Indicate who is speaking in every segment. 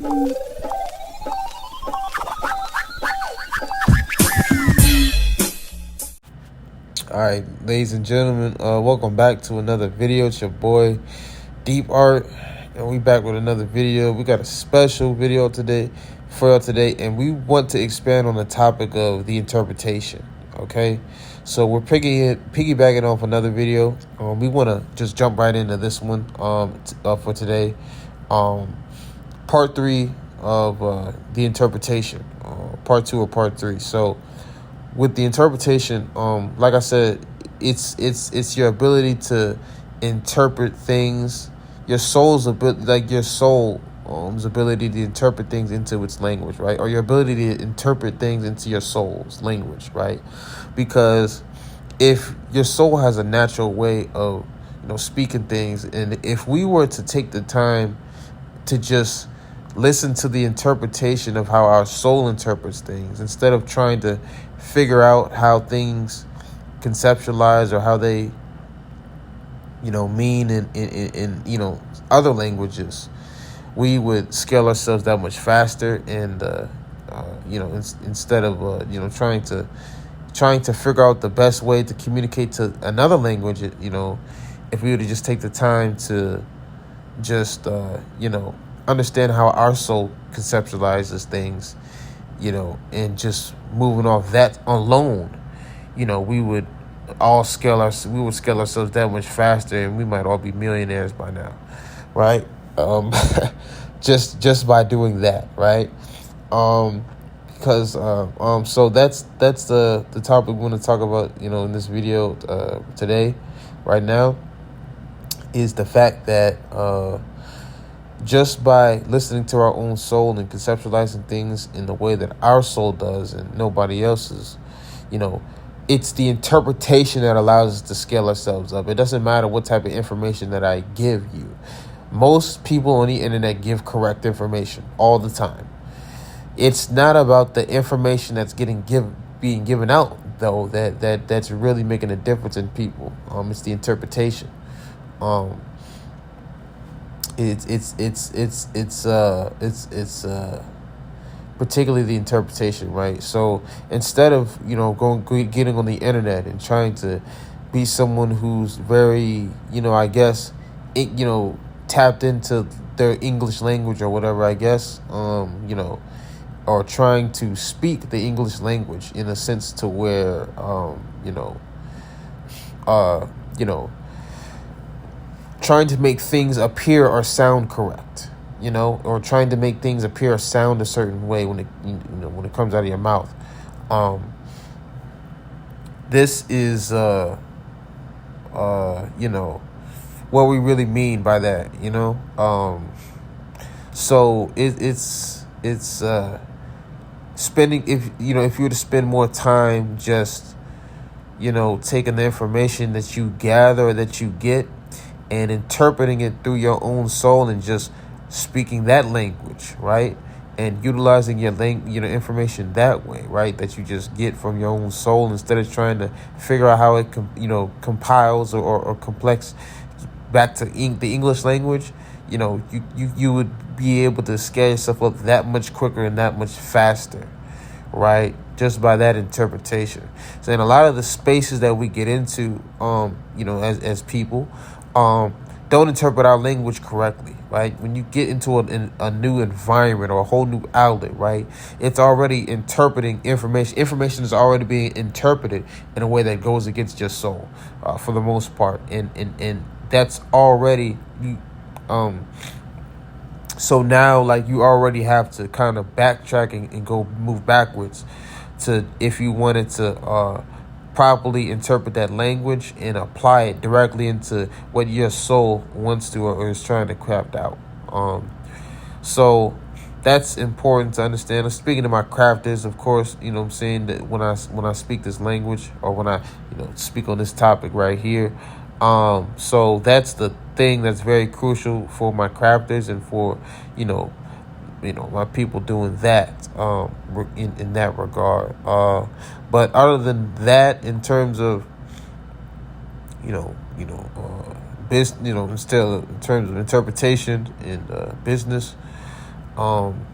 Speaker 1: All right, ladies and gentlemen, welcome back to another video. It's your boy Deep Art, and we back with another video. We got a special video today for y'all today, and we want to expand on the topic of the interpretation. Okay, so we're piggybacking off another video. We want to just jump right into this one for today. Part 3 of the interpretation, part 2 or part 3. So with the interpretation, like I said, it's your ability to interpret things, your soul's ability, like your soul's ability to interpret things into its language, right? Or your ability to interpret things into your soul's language, right? Because if your soul has a natural way of, speaking things, and if we were to take the time to just listen to the interpretation of how our soul interprets things, instead of trying to figure out how things conceptualize or how they, mean in other languages, we would scale ourselves that much faster. And instead of trying to figure out the best way to communicate to another language, if we were to just take the time to just understand how our soul conceptualizes things, and just moving off that alone, we would scale ourselves that much faster, and we might all be millionaires by now, right? just by doing that, right? Because so that's the topic we want to talk about, in this video today, right now, is the fact that just by listening to our own soul and conceptualizing things in the way that our soul does and nobody else's, it's the interpretation that allows us to scale ourselves up. It doesn't matter what type of information that I give you. Most people on the internet give correct information all the time. It's not about the information that's being given out, though, that's really making a difference in people. It's the interpretation. It's particularly the interpretation, right? So instead of getting on the internet and trying to be someone who's very tapped into their English language or whatever, I guess, or trying to speak the English language in a sense to where trying to make things appear or sound correct, or trying to make things appear or sound a certain way when it comes out of your mouth. This is what we really mean by that, so it's spending, if you were to spend more time just taking the information that you gather or that you get and interpreting it through your own soul and just speaking that language, right? And utilizing your information that way, right? That you just get from your own soul, instead of trying to figure out how it compiles or complex back to the English language. You would be able to scale yourself up that much quicker and that much faster, right? Just by that interpretation. So in a lot of the spaces that we get into, as people, don't interpret our language correctly, right? When you get into a new environment or a whole new outlet, right, it's already interpreting information. Information is already being interpreted in a way that goes against your soul, for the most part, and that's already so now, like, you already have to kind of backtrack and go move backwards to, if you wanted to properly interpret that language and apply it directly into what your soul wants to or is trying to craft out. So that's important to understand. Speaking to my crafters, of course, I'm saying that when I speak this language, or when I speak on this topic right here, so that's the thing that's very crucial for my crafters and for my people doing that, in that regard. But other than that, in terms of business, still in terms of interpretation and business, Um,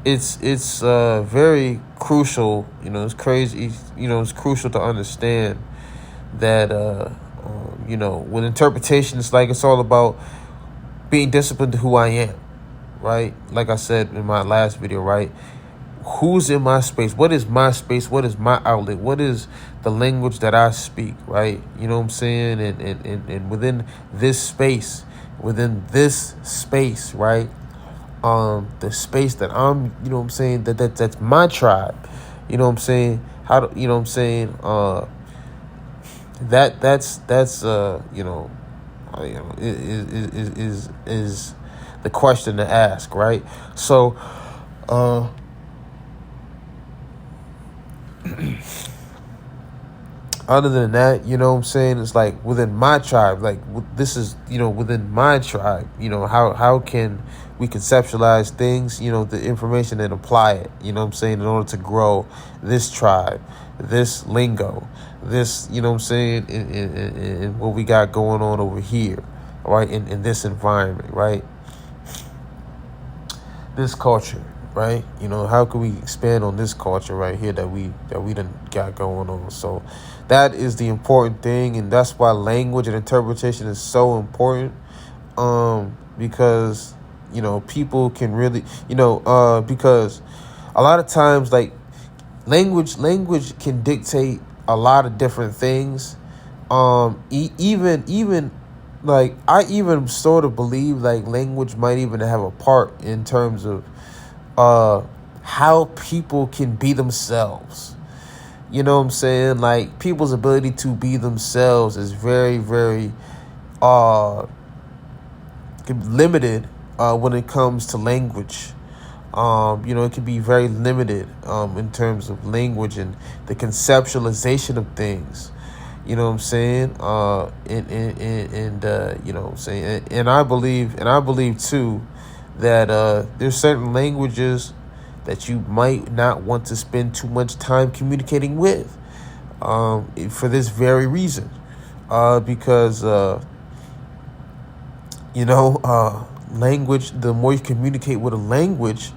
Speaker 1: it's very crucial. It's crazy. It's crucial to understand that with interpretation, it's all about being disciplined to who I am, right? Like I said in my last video, right? Who's in my space? What is my space? What is my outlet? What is the language that I speak, right? You know what I'm saying? And within this space, right? The space that I'm, that's my tribe. You know what I'm saying? Is the question to ask, right? So, other than that, it's like within my tribe, like this is, within my tribe, how can we conceptualize things, the information and apply it, in order to grow this tribe, this lingo, this, in what we got going on over here, right, in this environment, right, this culture, right? How can we expand on this culture right here that we done got going on? So that is the important thing, and that's why language and interpretation is so important. Because people can really, because a lot of times, like, language can dictate a lot of different things. Even like, I even sort of believe like language might even have a part in terms of how people can be themselves. You know what I'm saying? Like, people's ability to be themselves is very, very limited when it comes to language. It can be very limited in terms of language and the conceptualization of things. You know what I'm saying? And I believe too that there's certain languages that you might not want to spend too much time communicating with, for this very reason, because language. The more you communicate with a language,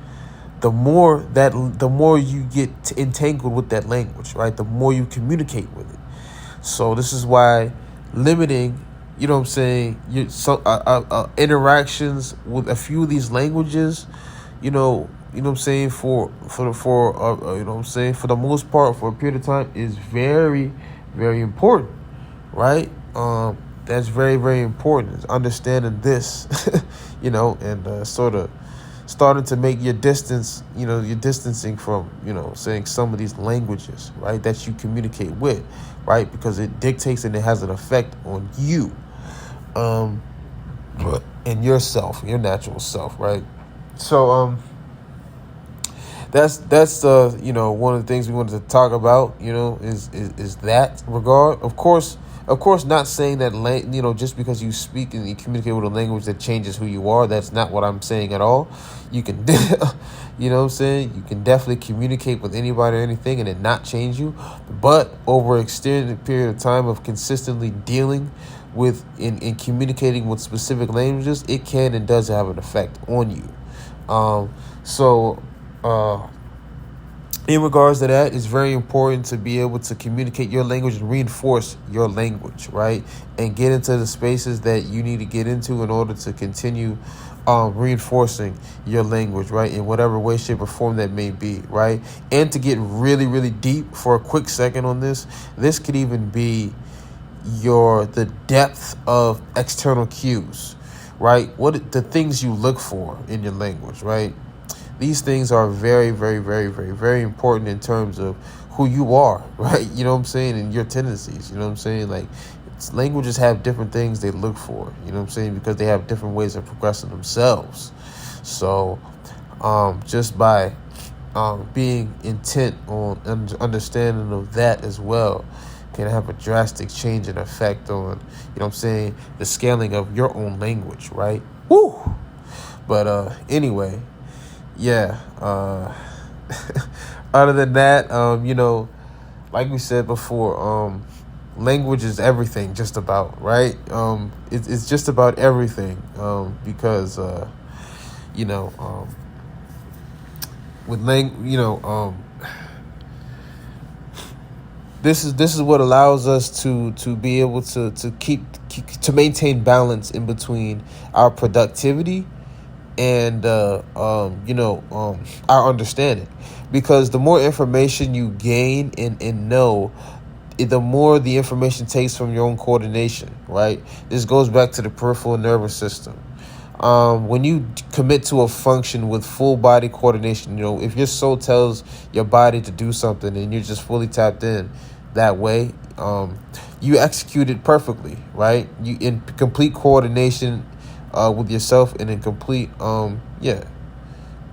Speaker 1: the more you get entangled with that language, right? The more you communicate with it. So this is why limiting, interactions with a few of these languages, for the most part, for a period of time, is very, very important, right? That's very, very important, is understanding this, and sort of starting to make your distance, your distancing from, saying some of these languages, right, that you communicate with, right, because it dictates and it has an effect on you, and yourself, your natural self, right? So, that's one of the things we wanted to talk about, is that regard. Of course, not saying that just because you speak and you communicate with a language that changes who you are. That's not what I'm saying at all. You can, you know what I'm saying? You can definitely communicate with anybody or anything and it not change you. But over an extended period of time of consistently dealing with in communicating with specific languages, it can and does have an effect on you. In regards to that, it's very important to be able to communicate your language and reinforce your language, right? And get into the spaces that you need to get into in order to continue reinforcing your language, right? In whatever way, shape, or form that may be, right? And to get really, really deep for a quick second on this could even be the depth of external cues, right? What the things you look for in your language, right? These things are very, very, very, very, very important in terms of who you are, right? You know what I'm saying? And your tendencies, you know what I'm saying? Like, languages have different things they look for, you know what I'm saying? Because they have different ways of progressing themselves. So, just by being intent on understanding of that as well can have a drastic change and effect on, the scaling of your own language, right? Woo! But anyway, yeah. Other than that, like we said before, language is everything, just about, right? It's just about everything, because this is what allows us to be able to keep to maintain balance in between our productivity and our understanding, because the more information you gain and know, the more the information takes from your own coordination, right? This goes back to the peripheral nervous system. When you commit to a function with full body coordination, if your soul tells your body to do something and you're just fully tapped in that way, you execute it perfectly, right? You in complete coordination with yourself and in complete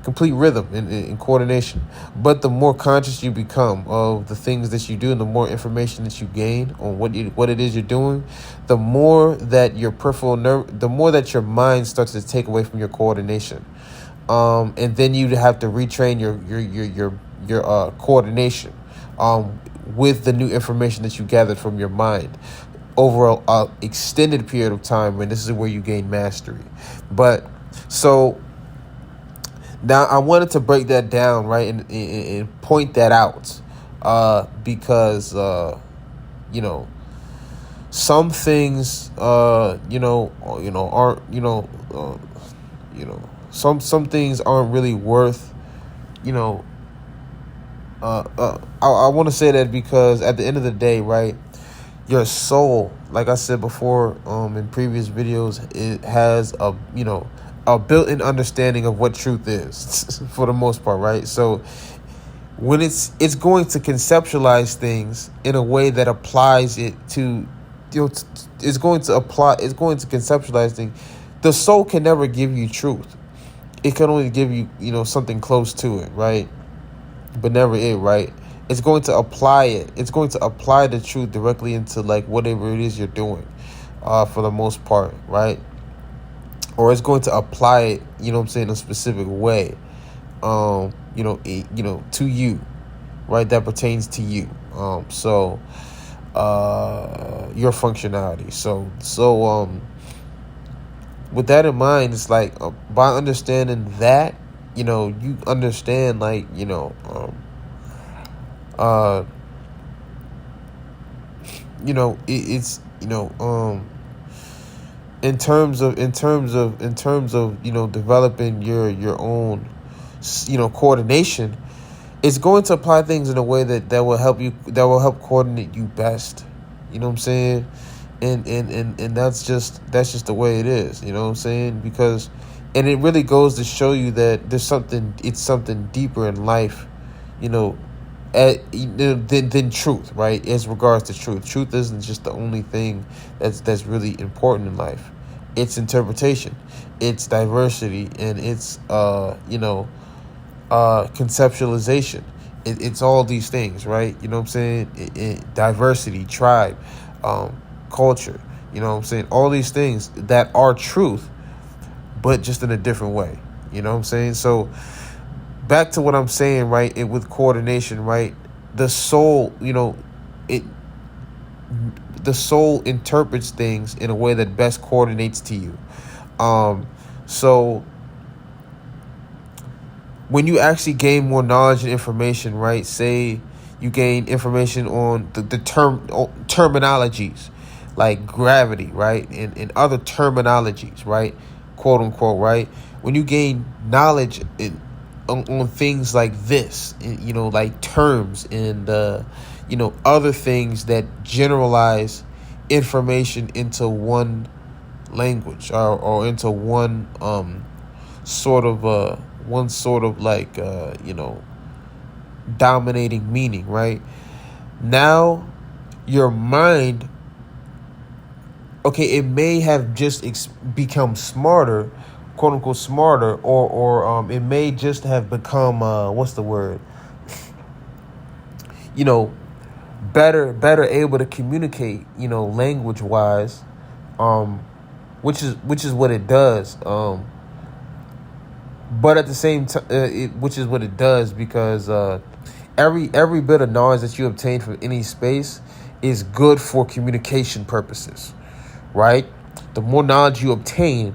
Speaker 1: complete rhythm and coordination. But the more conscious you become of the things that you do and the more information that you gain on what it is you're doing, the more that your the more that your mind starts to take away from your coordination. And then you have to retrain your coordination with the new information that you gathered from your mind over a extended period of time, and this is where you gain mastery. But so now I wanted to break that down, right, and point that out, because some things aren't some things aren't really worth I want to say that because at the end of the day, right, your soul, like I said before in previous videos, it has a built-in understanding of what truth is for the most part, right? So when it's going to conceptualize things in a way that applies it to it's going to conceptualize things. The soul can never give you truth. It can only give you something close to it, right? But never it, right? It's going to apply it. It's going to apply the truth directly into like whatever it is you're doing, for the most part, right? Or it's going to apply it, in a specific way, to you, right? That pertains to you. Your functionality. So with that in mind, it's like by understanding that, you understand like, it's in terms of developing your own coordination, it's going to apply things in a way that will help coordinate you best. You know what I'm saying? And that's just the way it is, you know what I'm saying? Because and it really goes to show you that it's something deeper in life, than truth, right? As regards to truth. Truth isn't just the only thing that's really important in life. It's interpretation, it's diversity, and it's conceptualization. It's all these things, right? You know what I'm saying? Diversity, tribe, culture. You know what I'm saying? All these things that are truth, but just in a different way. You know what I'm saying? So back to what I'm saying, right? With coordination, right? The soul, the soul interprets things in a way that best coordinates to you. So when you actually gain more knowledge and information, right? Say you gain information on the terminologies like gravity, right? And other terminologies, right? Quote unquote, right? When you gain knowledge on things like this, like terms and, other things that generalize information into one language or into one sort of dominating meaning, right? Now your mind, okay, it may have just become smarter, quote unquote smarter, or it may just have become what's the word? Better able to communicate, language wise, which is what it does. But at the same time, which is what it does, because every bit of knowledge that you obtain from any space is good for communication purposes, right? The more knowledge you obtain,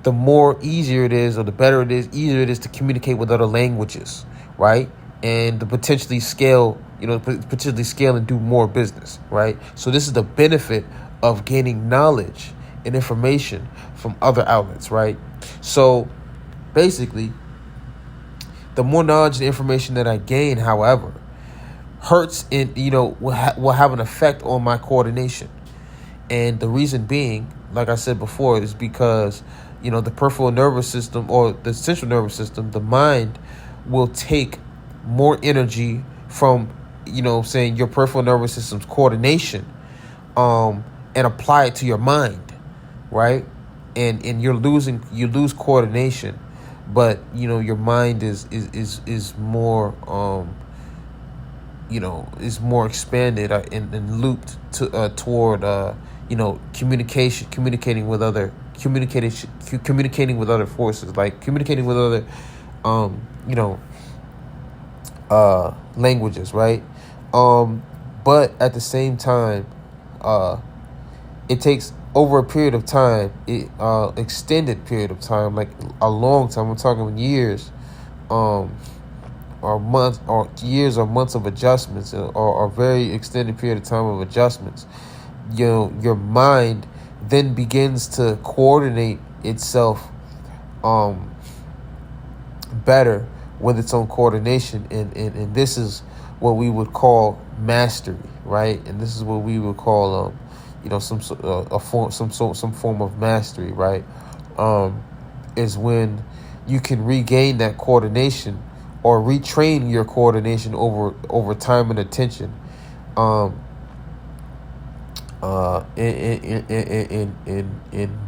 Speaker 1: the more easier it is, or the better it is, easier it is to communicate with other languages, right? And to potentially scale, potentially scale and do more business, right? So this is the benefit of gaining knowledge and information from other outlets, right? So basically, the more knowledge and information that I gain, however, hurts in, will have an effect on my coordination. And the reason being, like I said before, is because, the peripheral nervous system or the central nervous system, the mind will take more energy from, saying your peripheral nervous system's coordination, and apply it to your mind, right? And you lose coordination, but your mind is more is more expanded and looped to toward communicating with other forces, like communicating with other languages, right? But at the same time, it takes over a period of time, extended period of time, like a long time. I'm talking years, or months, or years or months of adjustments, or a very extended period of time of adjustments. Your mind then begins to coordinate itself better with its own coordination, and this is what we would call mastery, right? And this is what we would call some form of mastery, right? Is when you can regain that coordination or retrain your coordination over time and attention, and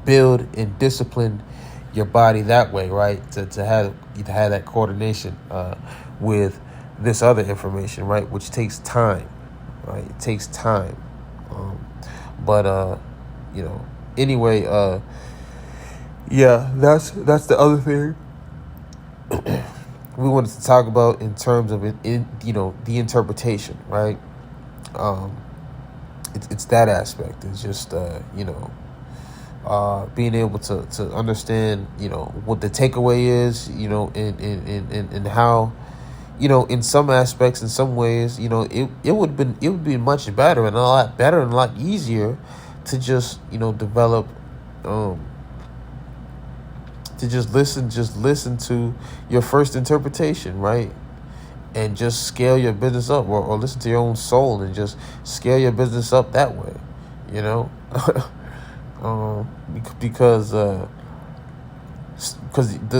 Speaker 1: build and discipline your body that way, right? To have that coordination with this other information, right? Which takes time, right? It takes time. Anyway, yeah, that's the other thing we wanted to talk about in terms of the interpretation, right? It's that aspect. It's just being able to understand what the takeaway is, and how in some aspects, in some ways, it would be much better and a lot better and a lot easier to just develop to just listen to your first interpretation, right? And just scale your business up, or listen to your own soul and just scale your business up that way, because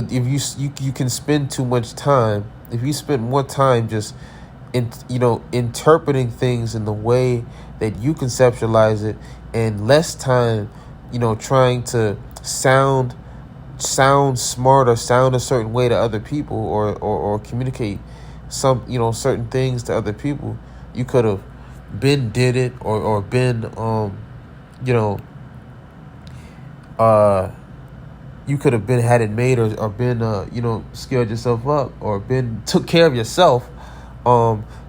Speaker 1: if you can spend too much time, if you spend more time just interpreting things in the way that you conceptualize it, and less time trying to sound smart or sound a certain way to other people, or communicate some certain things to other people, you could have did it, or been you could have had it made, or been scaled yourself up, or took care of yourself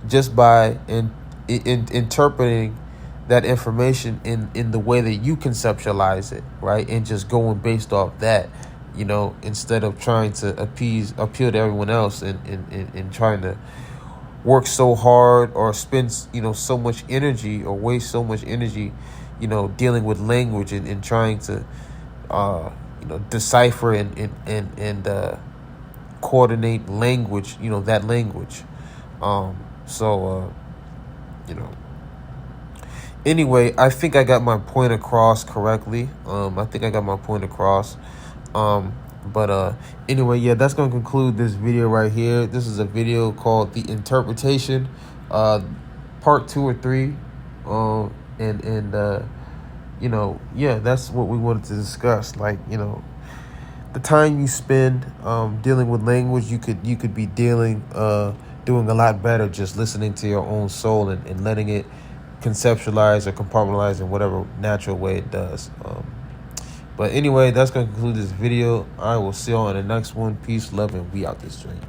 Speaker 1: just by interpreting that information in the way that you conceptualize it, right? And just going based off that, instead of trying to appeal to everyone else, and trying to work so hard, or spend so much energy, or waste so much energy dealing with language, and trying to decipher and coordinate language, that language. Anyway, I think I got my point across correctly. Anyway, yeah, that's going to conclude this video right here. This is a video called The Interpretation, part 2 or 3. Yeah, that's what we wanted to discuss. Like, the time you spend dealing with language, you could be doing a lot better just listening to your own soul, and letting it conceptualize or compartmentalize in whatever natural way it does. But anyway, that's going to conclude this video. I will see you all in the next one. Peace, love, and we out this joint.